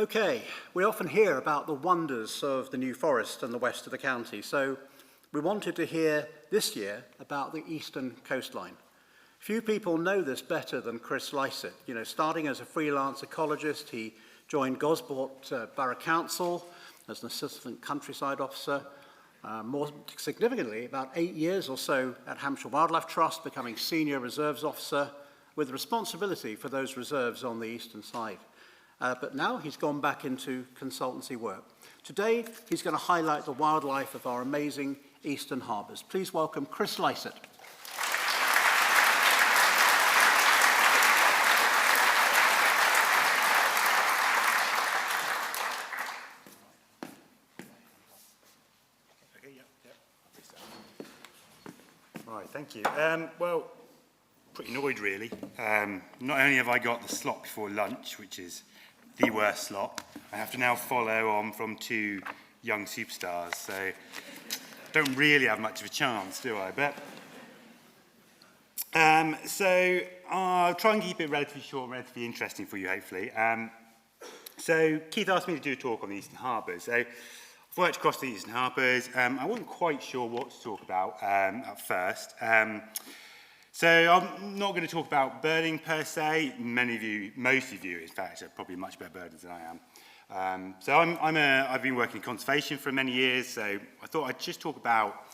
Okay, we often hear about the wonders of the New Forest and the west of the county, so we wanted to hear this year about the eastern coastline. Few people know this better than Chris Lycett. Starting as a freelance ecologist, he joined Gosport Borough Council as an assistant countryside officer. More significantly, about 8 years or so at Hampshire Wildlife Trust, becoming senior reserves officer with responsibility for those reserves on the eastern side. But now he's gone back into consultancy work. Today, he's going to highlight the wildlife of our amazing eastern harbours. Please welcome Chris Lycett. Right, thank you. Well, pretty annoyed really. Not only have I got the slot before lunch, which is the worst slot, I have to now follow on from two young superstars, so don't really have much of a chance, do I? But so I'll try and keep it relatively short and relatively interesting for you, hopefully. So Keith asked me to do a talk on the Eastern Harbours. So I've worked across the Eastern Harbours. I wasn't quite sure what to talk about at first. So I'm not going to talk about birding per se. Most of you, in fact, are probably much better birders than I am. So I've been working in conservation for many years, so I thought I'd just talk about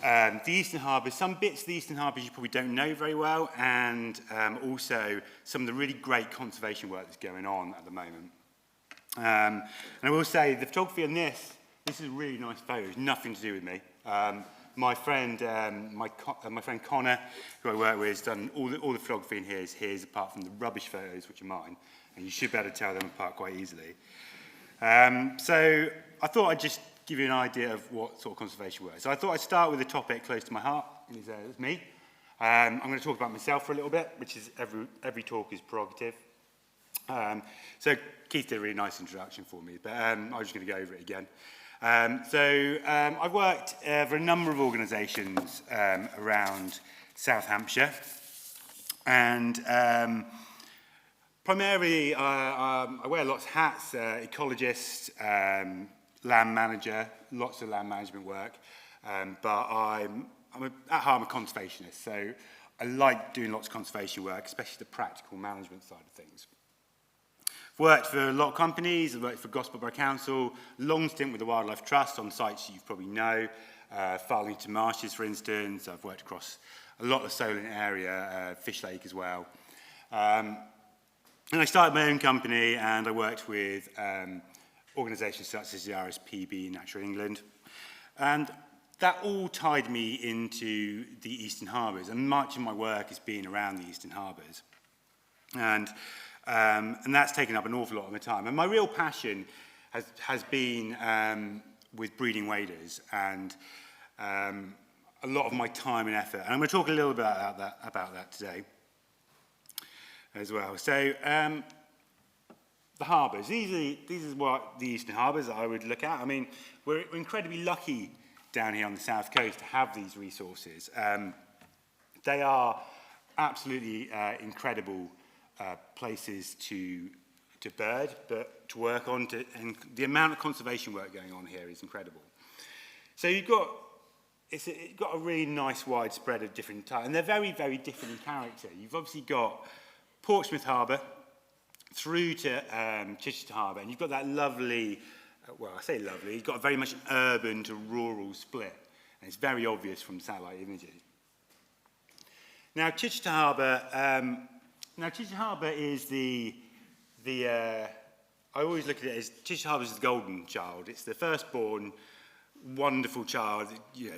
the Eastern Harbours, some bits of the Eastern Harbours you probably don't know very well, and also some of the really great conservation work that's going on at the moment. And I will say, the photography on this is a really nice photo. It's nothing to do with me. My friend Connor, who I work with, has done all the photography in here is his, apart from the rubbish photos, which are mine, and you should be able to tell them apart quite easily. So I thought I'd just give you an idea of what sort of conservation work. So I thought I'd start with a topic close to my heart, and it's me. I'm going to talk about myself for a little bit, which is every talk is prerogative. So Keith did a really nice introduction for me, but I'm just going to go over it again. I've worked for a number of organisations around South Hampshire, and primarily I wear lots of hats: ecologist, land manager, lots of land management work. But at heart I'm a conservationist, so I like doing lots of conservation work, especially the practical management side of things. I've worked for a lot of companies. I've worked for Gosport Borough Council, long stint with the Wildlife Trust on sites you probably know, Farlington Marshes, for instance. I've worked across a lot of the Solent area, Fish Lake as well. And I started my own company, and I worked with organisations such as the RSPB, Natural England. And that all tied me into the Eastern Harbours, and much of my work has been around the Eastern Harbours. And that's taken up an awful lot of my time. And my real passion has been with breeding waders, and a lot of my time and effort. And I'm going to talk a little bit about that today as well. So the harbours, these are what the Eastern Harbours that I would look at. I mean, we're incredibly lucky down here on the south coast to have these resources. They are absolutely incredible places to bird, but to work on, and the amount of conservation work going on here is incredible. So it's got a really nice wide spread of different types, and they're very, very different in character. You've obviously got Portsmouth Harbour through to Chichester Harbour, and you've got that lovely, well, I say lovely, you've got a very much an urban to rural split, and it's very obvious from satellite images. Now, Chichester Harbour is I always look at it as Chichester Harbour is the golden child. It's the firstborn, wonderful child.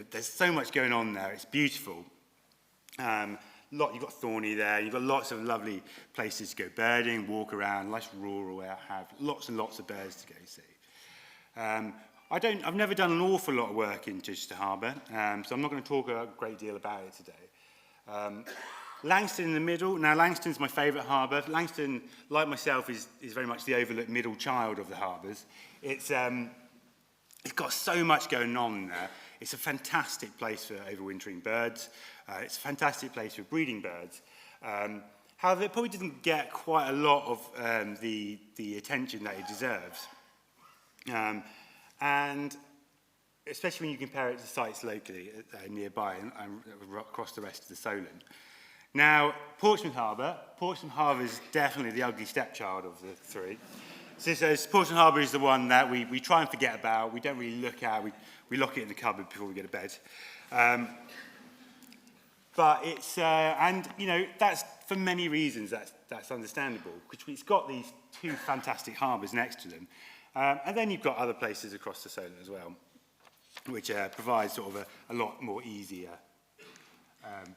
There's so much going on there. It's beautiful. You've got Thorney there. You've got lots of lovely places to go birding, walk around, nice rural area, have lots and lots of birds to go see. I've never done an awful lot of work in Chichester Harbour, so I'm not going to talk a great deal about it today. Langstone in the middle. Now, Langstone's my favourite harbour. Langstone, like myself, is very much the overlooked middle child of the harbours. It's got so much going on there. It's a fantastic place for overwintering birds. It's a fantastic place for breeding birds. However, it probably doesn't get quite a lot of the attention that it deserves. And especially when you compare it to sites locally nearby and across the rest of the Solent. Now, Portsmouth Harbour is definitely the ugly stepchild of the three. So Portsmouth Harbour is the one that we try and forget about, we don't really look at, we lock it in the cupboard before we go to bed. But it's, and you know, that's for many reasons that's understandable, because it's got these two fantastic harbours next to them. And then you've got other places across the Solent as well, which provide sort of a lot more easier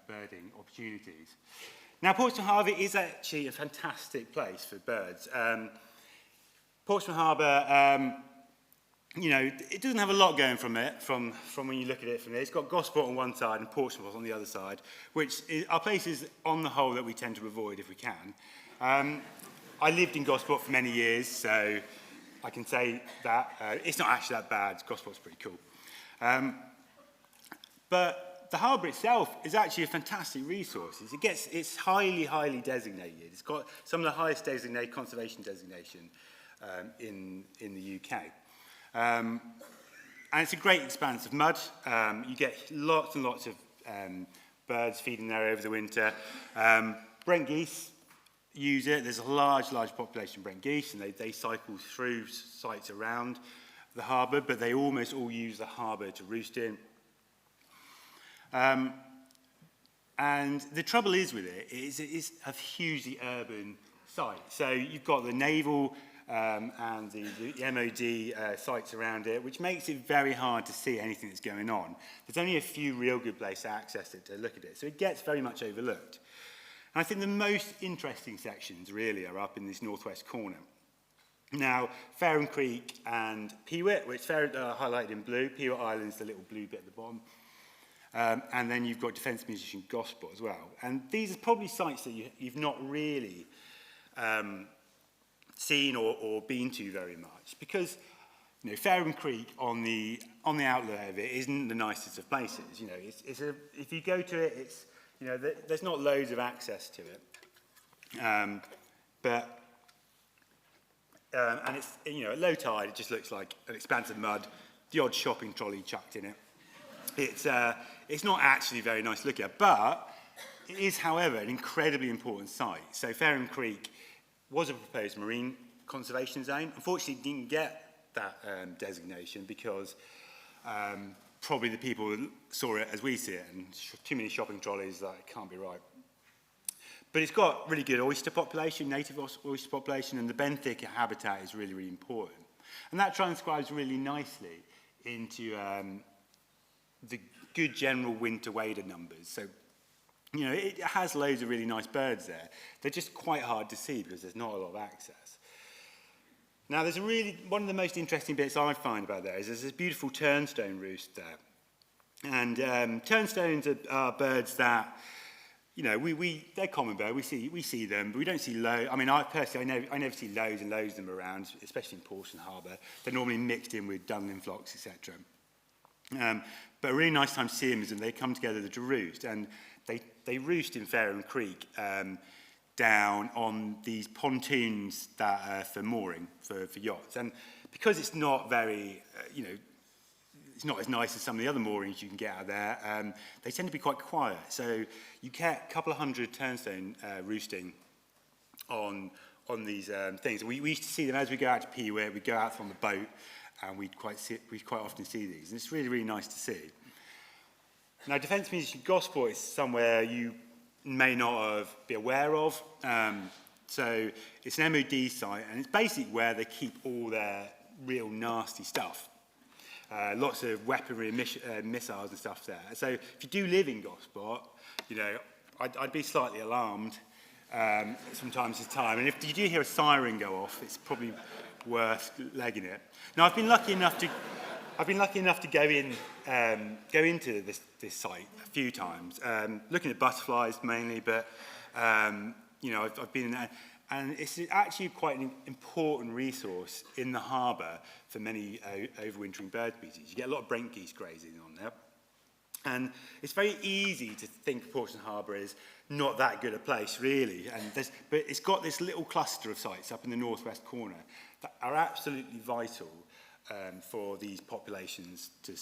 birding opportunities. Now, Portsmouth Harbour is actually a fantastic place for birds. Portsmouth Harbour, you know, it doesn't have a lot going from it, from when you look at it from there. It's got Gosport on one side and Portsmouth on the other side, which are places on the whole that we tend to avoid if we can. I lived in Gosport for many years, so I can say that it's not actually that bad. Gosport's pretty cool. But the harbour itself is actually a fantastic resource. It's highly designated. It's got some of the highest designated conservation designation in the UK. And it's a great expanse of mud. You get lots and lots of birds feeding there over the winter. Brent geese use it. There's a large population of Brent geese, and they cycle through sites around the harbour, but they almost all use the harbour to roost in. And the trouble is with it is a hugely urban site. So you've got the naval and the MOD sites around it, which makes it very hard to see anything that's going on. There's only a few real good places to access it, to look at it. So it gets very much overlooked. And I think the most interesting sections really are up in this northwest corner. Now, Fareham Creek and Peewit, which are highlighted in blue. Peewit Island's the little blue bit at the bottom. And then you've got Defence Musician Gosport as well. And these are probably sites that you've not really seen or been to very much, because you know, Fareham Creek on the outlet of it isn't the nicest of places. You know, if you go to it, it's, you know, there's not loads of access to it, and it's, you know, at low tide it just looks like an expanse of mud, the odd shopping trolley chucked in it. It's not actually very nice to look at, but it is, however, an incredibly important site. So Fareham Creek was a proposed marine conservation zone. Unfortunately, it didn't get that designation because probably the people saw it as we see it, and too many shopping trolleys, that it can't be right. But it's got really good oyster population, native oyster population, and the benthic habitat is really important. And that transcribes really nicely into the good general winter wader numbers. So, you know, it has loads of really nice birds there. They're just quite hard to see because there's not a lot of access. Now, there's one of the most interesting bits I find about there is there's this beautiful turnstone roost there. And turnstones are birds that, you know, they're common birds. We see them, but we don't see loads. I mean, I never see loads and loads of them around, especially in Portsmouth Harbour. They're normally mixed in with Dunlin flocks, etc. But a really nice time to see them is when they come together to roost, and they roost in Fareham Creek down on these pontoons that are for mooring for yachts. And because it's not very, you know, it's not as nice as some of the other moorings you can get out there, they tend to be quite quiet. So you get a couple of hundred turnstone roosting on these things. We used to see them as we go out to Peewit. We go out from the boat, and we quite often see these, and it's really nice to see. Now, Defence Musician Gosport is somewhere you may not be aware of. So it's an MOD site, and it's basically where they keep all their real nasty stuff. Lots of weaponry, missiles and stuff there. So if you do live in Gosport, you know, I'd be slightly alarmed from time to time. And if you do hear a siren go off, it's probably worth legging it. Now, I've been lucky enough to go into this site a few times, looking at butterflies mainly, but you know, I've been in there, and it's actually quite an important resource in the harbour for many overwintering bird species. You get a lot of Brent geese grazing on there, And it's very easy to think of Portsmouth Harbour as not that good a place, really. But it's got this little cluster of sites up in the northwest corner that are absolutely vital for these populations to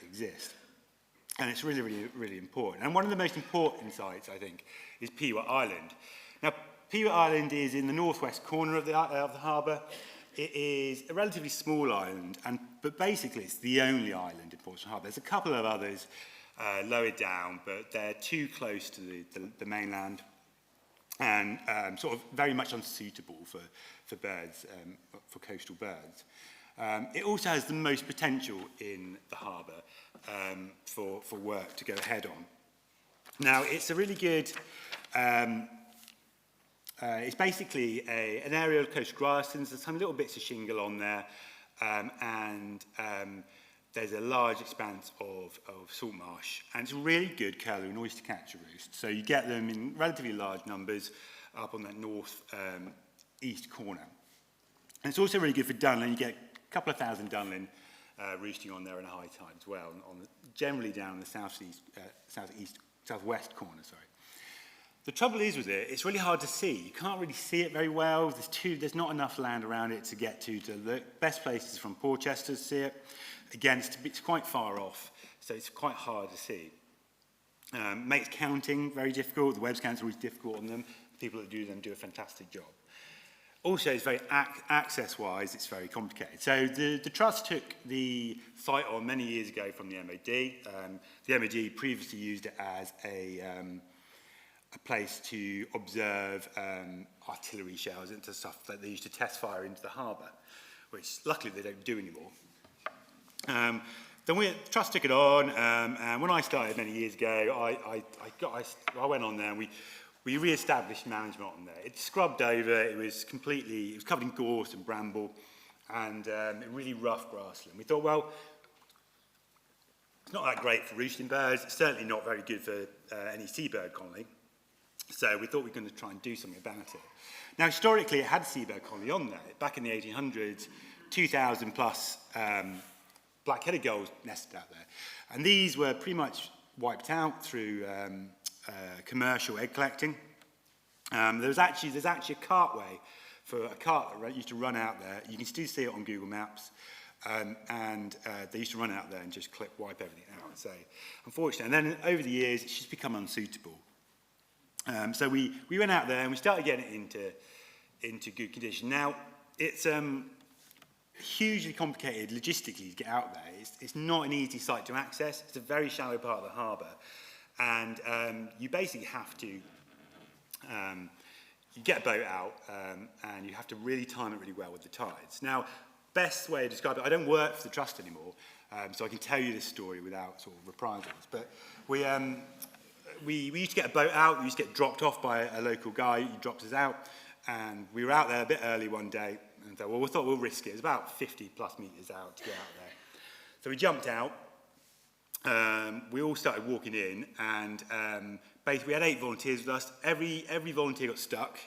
exist. And it's really, really, really important. And one of the most important sites, I think, is Pewat Island. Now, Pewat Island is in the northwest corner of the harbour. It is a relatively small island, but basically it's the only island in Portsmouth Harbour. There's a couple of others lower down, but they're too close to the mainland and sort of very much unsuitable for birds, for coastal birds. It also has the most potential in the harbour for work to go ahead on. Now, it's a really good, it's basically an area of coastal grasslands. There's some little bits of shingle on there, and there's a large expanse of salt marsh, and it's a really good curlew and oyster catcher roost. So you get them in relatively large numbers up on that north east corner. And it's also really good for dunlin. You get a couple of thousand dunlin roosting on there in a high tide as well, generally down the southwest corner, sorry. The trouble is with it, it's really hard to see. You can't really see it very well. There's not enough land around it to get to. The best place is from Porchester to see it. Again, it's quite far off, so it's quite hard to see. Makes counting very difficult. The web scans are always difficult on them. The people that do them do a fantastic job. Also, it's very access-wise, it's very complicated. So the Trust took the site on many years ago from the MOD. The MOD previously used it as a place to observe artillery shells and stuff that they used to test fire into the harbour, which luckily they don't do anymore. Then the Trust took it on, and when I started many years ago, I went on there and we re-established management on there. It scrubbed over, it was covered in gorse and bramble, and really rough grassland. We thought, well, it's not that great for roosting birds, it's certainly not very good for any seabird colony. So we thought we were going to try and do something about it. Now, historically, it had a seabird colony on there. Back in the 1800s, 2,000 plus black-headed gulls nested out there. And these were pretty much wiped out through commercial egg collecting. There's actually a cartway for a cart that used to run out there. You can still see it on Google Maps. And they used to run out there and just wipe everything out. So, unfortunately, and then over the years, it's just become unsuitable. So we went out there and we started getting it into good condition. Now, it's hugely complicated logistically to get out there. It's not an easy site to access. It's a very shallow part of the harbour. And you basically have to, you get a boat out and you have to really time it really well with the tides. Now, best way to describe it, I don't work for the Trust anymore, so I can tell you this story without sort of reprisals. But we used to get a boat out, we used to get dropped off by a local guy, he dropped us out, and we were out there a bit early one day, and thought, well, we thought we'll risk it. It was about 50 plus metres out to get out there. So we jumped out, we all started walking in, and basically we had 8 volunteers with us. Every volunteer got stuck,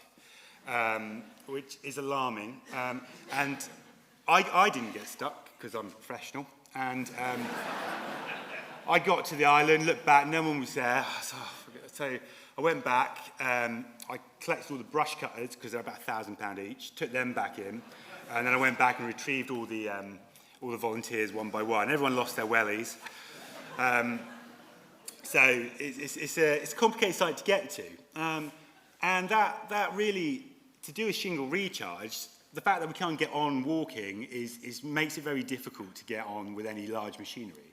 which is alarming, and I didn't get stuck, because I'm a professional, and I got to the island, looked back, no one was there. So I went back, I collected all the brush cutters, because they're about £1,000 each, took them back in, and then I went back and retrieved all the volunteers one by one. Everyone lost their wellies. So it's a complicated site to get to. And that really, to do a shingle recharge, the fact that we can't get on walking makes it very difficult to get on with any large machinery.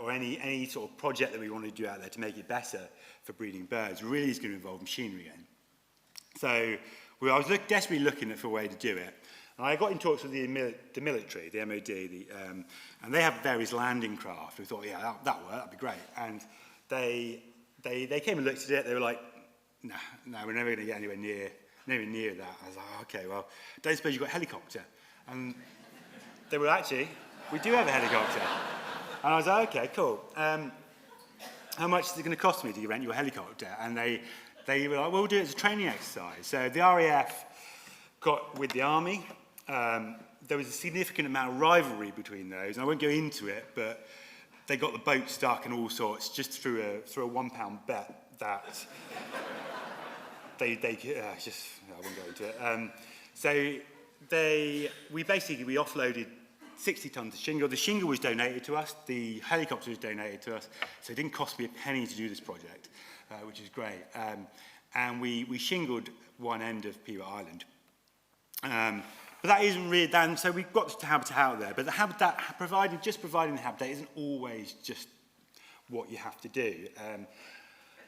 Or any sort of project that we want to do out there to make it better for breeding birds really is going to involve machinery again. So I was desperately looking for a way to do it. And I got in talks with the military, the MOD, and they have various landing craft. We thought, yeah, that'll work, that'd be great. And they came and looked at it. They were like, no, we're never going to get anywhere near that. I was like, okay, well, don't suppose you've got a helicopter? And they were actually, we do have a helicopter. And I was like, okay, cool. How much is it going to cost me to rent you a helicopter? And they were like, well, we'll do it as a training exercise. So the RAF got with the Army. There was a significant amount of rivalry between those. And I won't go into it, but they got the boat stuck and all sorts just through a £1 bet that I won't go into it. We offloaded 60 tonnes of shingle. The shingle was donated to us, the helicopter was donated to us, so it didn't cost me a penny to do this project, which is great. And we shingled one end of Peewit Island. But that isn't really done, so we've got the habitat out there, but the habitat, providing the habitat isn't always just what you have to do.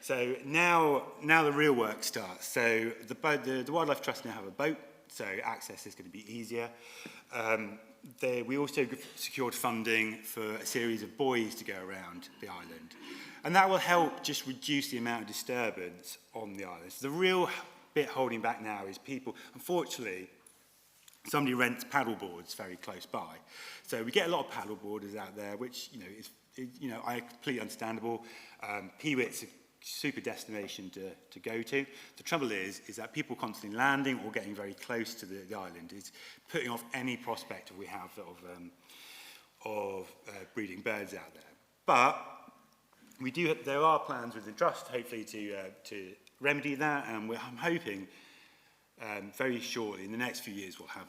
So now the real work starts. So the Wildlife Trust now have a boat, so access is going to be easier. We also secured funding for a series of buoys to go around the island. And that will help just reduce the amount of disturbance on the island. So the real bit holding back now is people, unfortunately, somebody rents paddle boards very close by. So we get a lot of paddle boarders out there, which, is completely understandable. Peewit's a super destination to go to. The trouble is that people constantly landing or getting very close to the island is putting off any prospect we have of breeding birds out there. But there are plans with the trust, hopefully, to remedy that, and I'm hoping very shortly, in the next few years, we'll have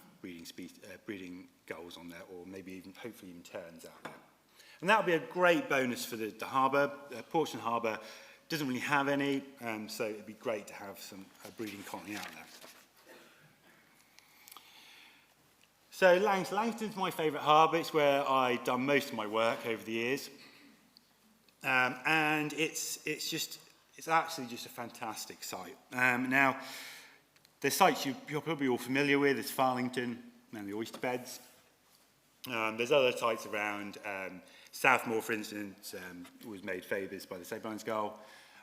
breeding gulls on there, or maybe hopefully even terns out there. And that would be a great bonus for the harbour. Portsmouth Harbour doesn't really have any, so it'd be great to have a breeding colony out there. So Langstone's my favourite harbour. It's where I've done most of my work over the years. And it's actually just a fantastic site. Now, there's sites you're probably all familiar with. There's Farlington and the oyster beds. There's other sites around. Southmore, for instance, was made famous by the Sabine Gull.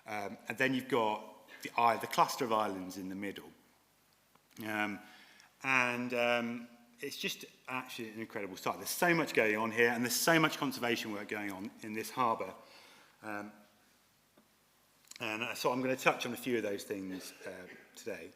And then you've got the cluster of islands in the middle. It's just actually an incredible site. There's so much going on here, and there's so much conservation work going on in this harbour. So I'm going to touch on a few of those things today.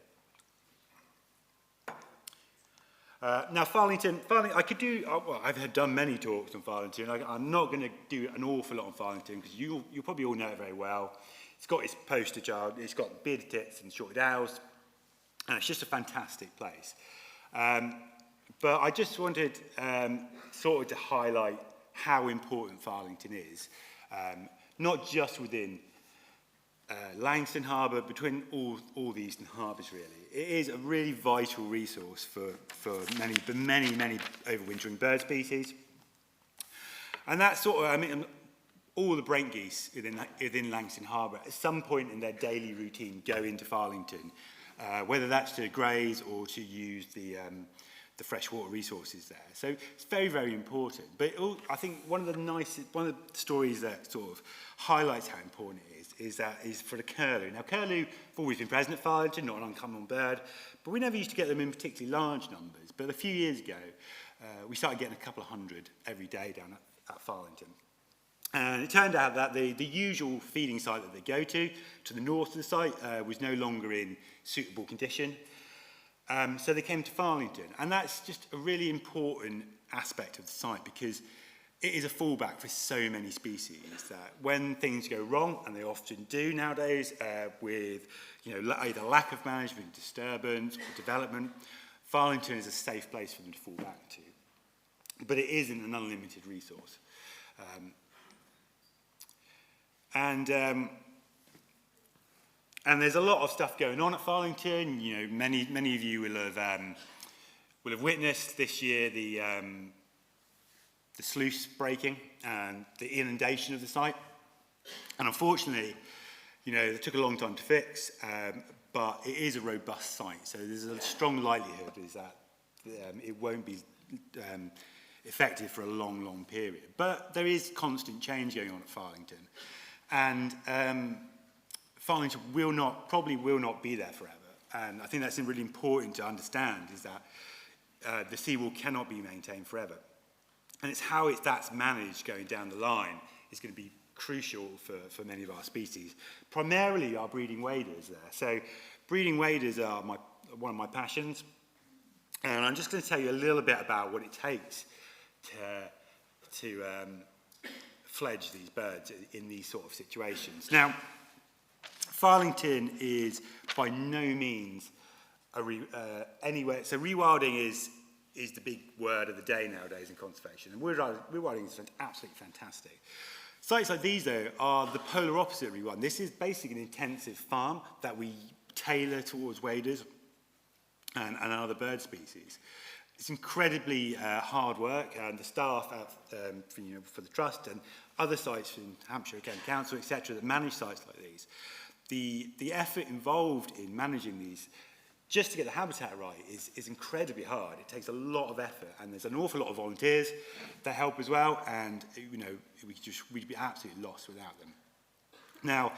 Now, Farlington, I could do, I've done many talks on Farlington. I'm not going to do an awful lot on Farlington because you probably all know it very well. It's got its poster child, it's got bearded tits and shorted owls, and it's just a fantastic place. But I just wanted sort of to highlight how important Farlington is, not just within Langstone Harbour, between all the eastern harbours really. It is a really vital resource for many overwintering bird species. And that's sort of, all the brent geese within Langstone Harbour at some point in their daily routine go into Farlington, whether that's to graze or to use the freshwater resources there. So it's very, very important. But I think one of the stories that sort of highlights how important it is for the curlew. Now, curlew have always been present at Farlington, not an uncommon bird, but we never used to get them in particularly large numbers. But a few years ago, we started getting a couple of hundred every day down at Farlington. And it turned out that the usual feeding site that they go to the north of the site, was no longer in suitable condition. So they came to Farlington, and that's just a really important aspect of the site because it is a fallback for so many species that when things go wrong, and they often do nowadays, with either lack of management, disturbance, or development, Farlington is a safe place for them to fall back to. But it isn't an unlimited resource. And there's a lot of stuff going on at Farlington. Many of you will have witnessed this year the sluice breaking and the inundation of the site. And unfortunately, it took a long time to fix, but it is a robust site. So there's a strong likelihood is that it won't be effective for a long, long period. But there is constant change going on at Farlington. And Farlington probably will not be there forever. And I think that's really important to understand is that the seawall cannot be maintained forever. And it's how that's managed going down the line is going to be crucial for many of our species. Primarily our breeding waders there. So breeding waders are one of my passions. And I'm just going to tell you a little bit about what it takes fledge these birds in these sort of situations. Now, Farlington is by no means anywhere. So rewilding is the big word of the day nowadays in conservation, and rewilding is absolutely fantastic. Sites like these, though, are the polar opposite of rewilding. This is basically an intensive farm that we tailor towards waders and other bird species. It's incredibly hard work, and the staff for the Trust and other sites in Hampshire County Council, etc., that manage sites like these, the effort involved in managing these, just to get the habitat right, is incredibly hard. It takes a lot of effort, and there's an awful lot of volunteers that help as well, and we'd be absolutely lost without them. Now,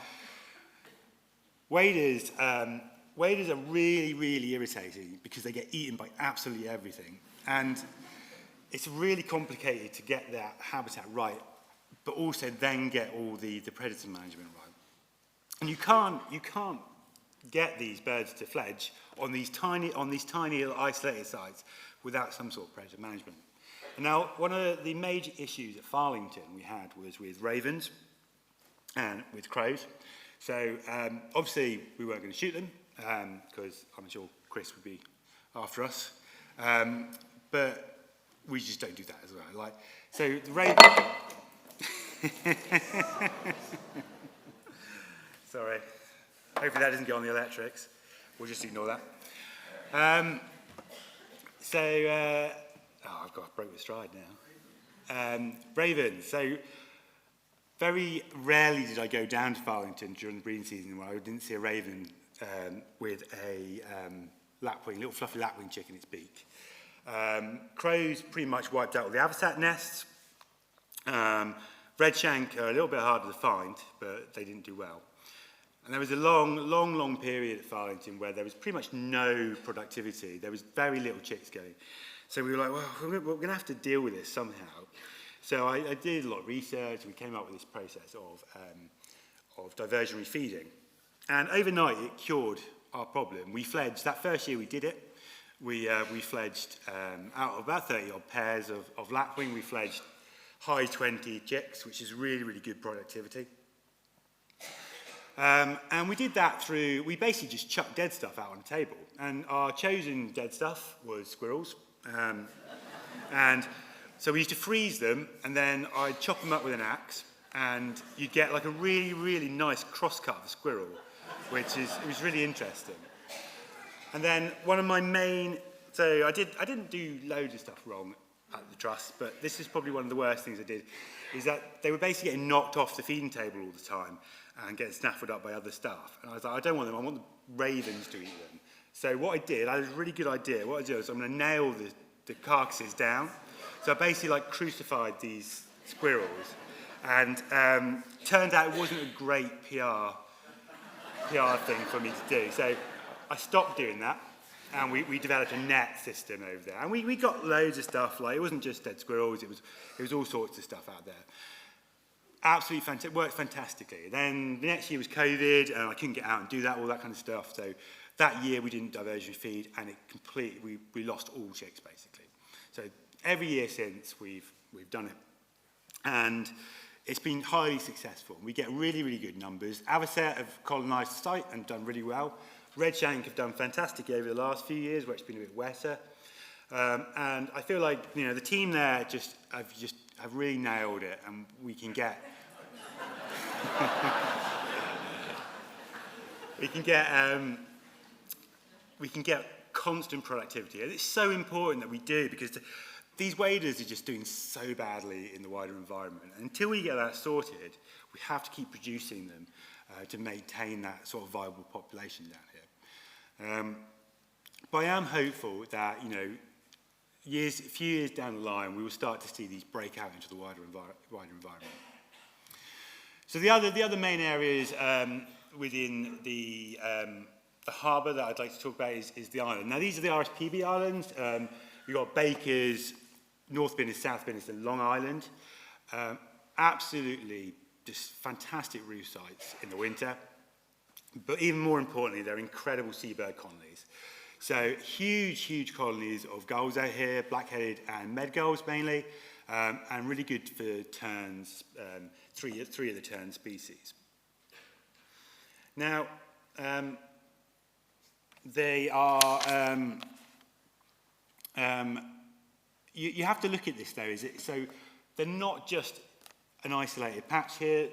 waders are really, really irritating because they get eaten by absolutely everything, and it's really complicated to get that habitat right, but also then get all the predator management right. And you can't get these birds to fledge on these tiny little isolated sites without some sort of predator management. And now, one of the major issues at Farlington we had was with ravens and with crows. So obviously we weren't going to shoot them because I'm sure Chris would be after us. But we just don't do that as well. So the raven. Sorry. Hopefully that doesn't go on the electrics. We'll just ignore that. I've broke the stride now. Ravens. So very rarely did I go down to Farlington during the breeding season where I didn't see a raven with a little fluffy lapwing chick in its beak. Crows pretty much wiped out all the avocet nests. Redshank are a little bit harder to find, but they didn't do well. And there was a long period at Farlington where there was pretty much no productivity. There was very little chicks going. So we were like, well, we're going to have to deal with this somehow. So I did a lot of research, and we came up with this process of diversionary feeding. And overnight, it cured our problem. We fledged, that first year we did it, we fledged out of about 30-odd pairs of lapwing, we fledged high 20 chicks, which is really, really good productivity. And we did that through, we basically just chucked dead stuff out on the table. And our chosen dead stuff was squirrels. And so we used to freeze them, and then I'd chop them up with an axe, and you'd get like a really, really nice cross-cut of a squirrel, it was really interesting. And then one of my main, so I didn't do loads of stuff wrong at the Trust, but this is probably one of the worst things I did, is that they were basically getting knocked off the feeding table all the time and getting snaffled up by other staff. And I was like, I don't want them, I want the ravens to eat them. So what I did, I had a really good idea. What I did was I'm going to nail the carcasses down. So I basically crucified these squirrels. And turned out it wasn't a great PR thing for me to do. So I stopped doing that, and we developed a net system over there. And we got loads of stuff, it wasn't just dead squirrels, it was all sorts of stuff out there. Absolutely fantastic, it worked fantastically. Then the next year was COVID, and I couldn't get out and do that, all that kind of stuff. So that year we didn't diversion feed, and it completely, we lost all chicks basically. So every year since we've done it, and it's been highly successful. We get really, really good numbers. Avocet have colonised the site and done really well. Redshank have done fantastically over the last few years, where it's been a bit wetter. And I feel like the team there have really nailed it, and we can get we can get constant productivity, and it's so important that we do, because these waders are just doing so badly in the wider environment. And until we get that sorted, we have to keep producing them to maintain that sort of viable population down here. But I am hopeful that, a few years down the line, we will start to see these break out into the wider environment. So the other main areas within the harbour that I'd like to talk about is the island. Now, these are the RSPB islands. We've got Bakers, North Binnis, South Binnis, and Long Island. Absolutely just fantastic roof sites in the winter. But even more importantly, they're incredible seabird colonies. So huge colonies of gulls out here, black-headed and med gulls mainly. and really good for terns, three of the tern species. Now, they are, you have to look at this though, so they're not just an isolated patch here,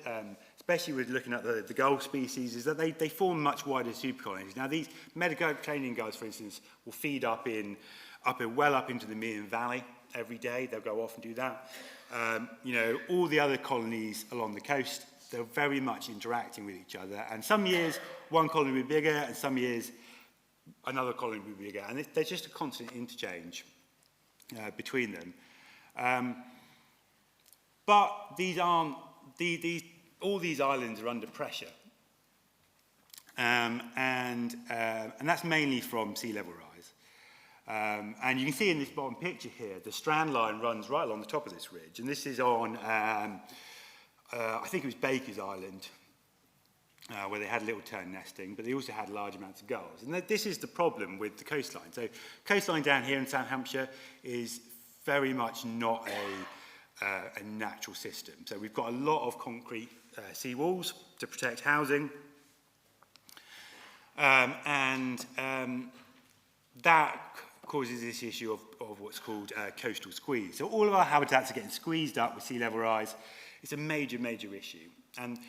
especially with looking at the gull species, is that they form much wider supercolonies. Now these Mediterranean gulls, for instance, will feed well up into the Meon Valley every day. They'll go off and do that. You know, all the other colonies along the coast, they're very much interacting with each other. And some years, one colony will be bigger, and some years, another colony will be bigger. And there's just a constant interchange between them. But these aren't, all these islands are under pressure. And that's mainly from sea level rise. And you can see in this bottom picture here, the strand line runs right along the top of this ridge. And this is on, I think it was Baker's Island, where they had little tern nesting, but they also had large amounts of gulls. And this is the problem with the coastline. So coastline down here in South Hampshire is very much not a natural system. So we've got a lot of concrete seawalls to protect housing. That causes this issue of what's called coastal squeeze. So all of our habitats are getting squeezed up with sea level rise. It's a major, major issue. And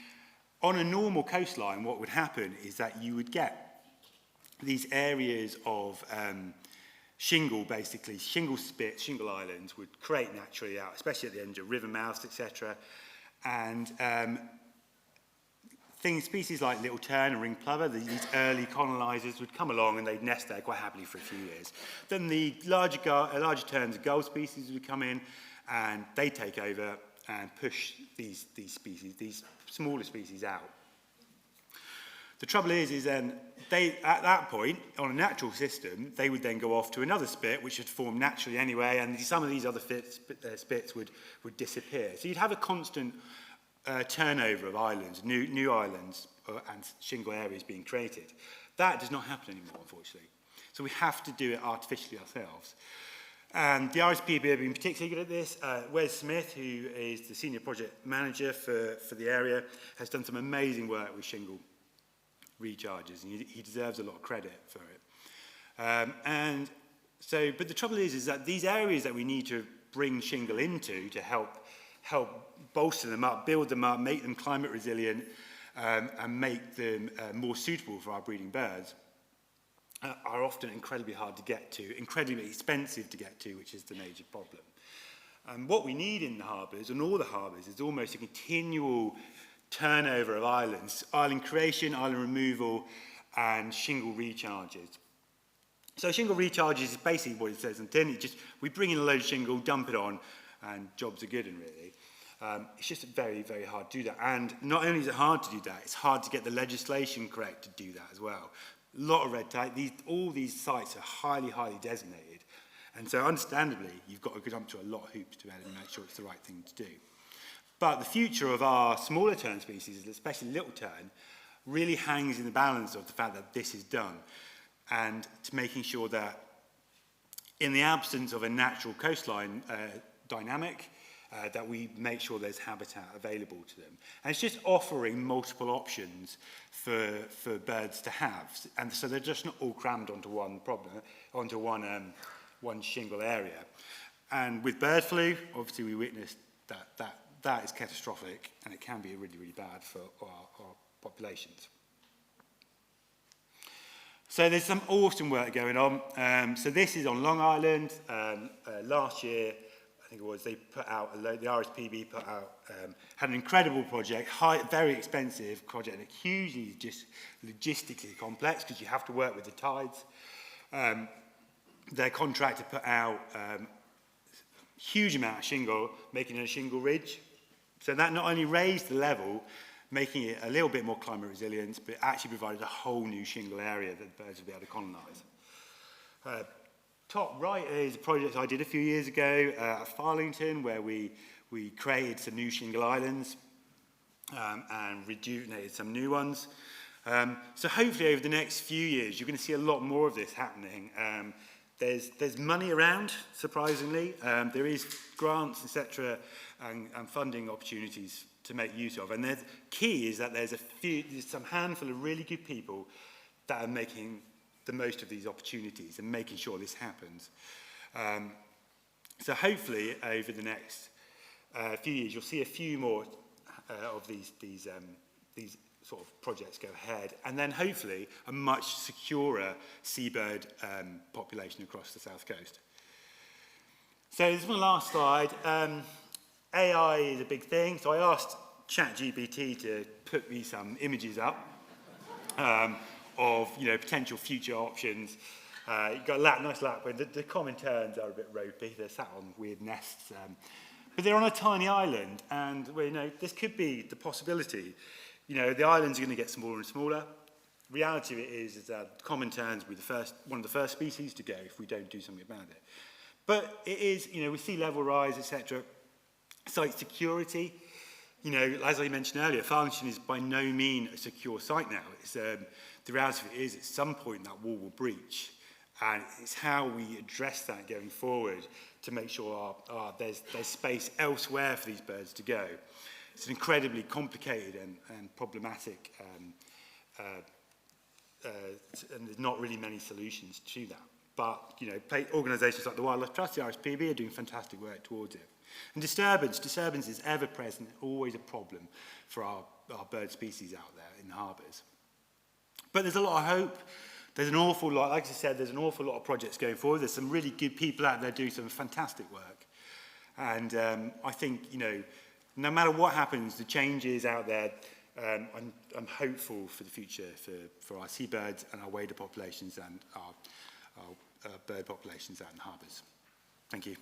on a normal coastline, what would happen is that you would get these areas of shingle, basically, shingle spits, shingle islands would create naturally out, especially at the end of river mouths, etc. And species like little tern and ring plover, these early colonisers would come along and they'd nest there quite happily for a few years. Then the larger terns and gull species would come in and they take over and push these smaller species out. The trouble is then at that point, on a natural system, they would then go off to another spit, which would form naturally anyway, and some of these other spits would disappear. So you'd have a constant turnover of islands, new islands and shingle areas being created. That does not happen anymore, unfortunately. So we have to do it artificially ourselves. And the RSPB have been particularly good at this. Wes Smith, who is the senior project manager for the area, has done some amazing work with shingle recharges, and he deserves a lot of credit for it. But the trouble is that these areas that we need to bring shingle into to help bolster them up, build them up, make them climate resilient, and make them more suitable for our breeding birds, are often incredibly hard to get to, incredibly expensive to get to, which is the major problem. And what we need in the harbours, and all the harbours, is almost a continual turnover of islands, island creation, island removal, and shingle recharges. So shingle recharges is basically what it says on the tin. We bring in a load of shingle, dump it on, and jobs are good, and really. It's just very, very hard to do that. And not only is it hard to do that, it's hard to get the legislation correct to do that as well. A lot of red tape. All these sites are highly, highly designated. And so understandably, you've got to go jump through a lot of hoops to be able to make sure it's the right thing to do. But the future of our smaller tern species, especially little tern, really hangs in the balance of the fact that this is done, and to making sure that in the absence of a natural coastline dynamic, that we make sure there's habitat available to them. And it's just offering multiple options for birds to have, and so they're just not all crammed onto one shingle area. And with bird flu, obviously we witnessed that is catastrophic, and it can be really, really bad for our populations. So there's some awesome work going on. So this is on Long Island. Last year, I think it was, they put out, the RSPB put out, had an incredible project, very expensive project, and hugely just logistically complex because you have to work with the tides. Their contractor put out huge amount of shingle, making it a shingle ridge. So that not only raised the level, making it a little bit more climate resilient, but it actually provided a whole new shingle area that birds would be able to colonise. Top right is a project I did a few years ago at Farlington, where we created some new shingle islands and rejuvenated some new ones. So hopefully over the next few years, you're going to see a lot more of this happening. There's money around, surprisingly. There is grants, etc., and funding opportunities to make use of. And the key is that there's some handful of really good people that are making the most of these opportunities and making sure this happens. So hopefully, over the next few years, you'll see a few more of these sort of projects go ahead, and then hopefully a much securer seabird population across the south coast. So this is my last slide. AI is a big thing, so I asked ChatGPT to put me some images up of potential future options. You've got a nice lapwing. The common terns are a bit ropey. They're sat on weird nests, but they're on a tiny island, and this could be the possibility. The islands are going to get smaller and smaller. Reality of it is that common terns will be one of the first species to go if we don't do something about it. But it is, with sea level rise, etc., site security. As I mentioned earlier, Farlington is by no means a secure site now. It's, the reality of it is, at some point that wall will breach, and it's how we address that going forward to make sure there's space elsewhere for these birds to go. It's an incredibly complicated and problematic, and there's not really many solutions to that. But, organisations like the Wildlife Trust, the RSPB, are doing fantastic work towards it. And disturbance is ever present, always a problem for our bird species out there in the harbours. But there's a lot of hope. There's an awful lot, like I said, there's an awful lot of projects going forward. There's some really good people out there doing some fantastic work. And I think, no matter what happens, the changes out there, I'm hopeful for the future for our seabirds and our wader populations and our bird populations out in harbours. Thank you.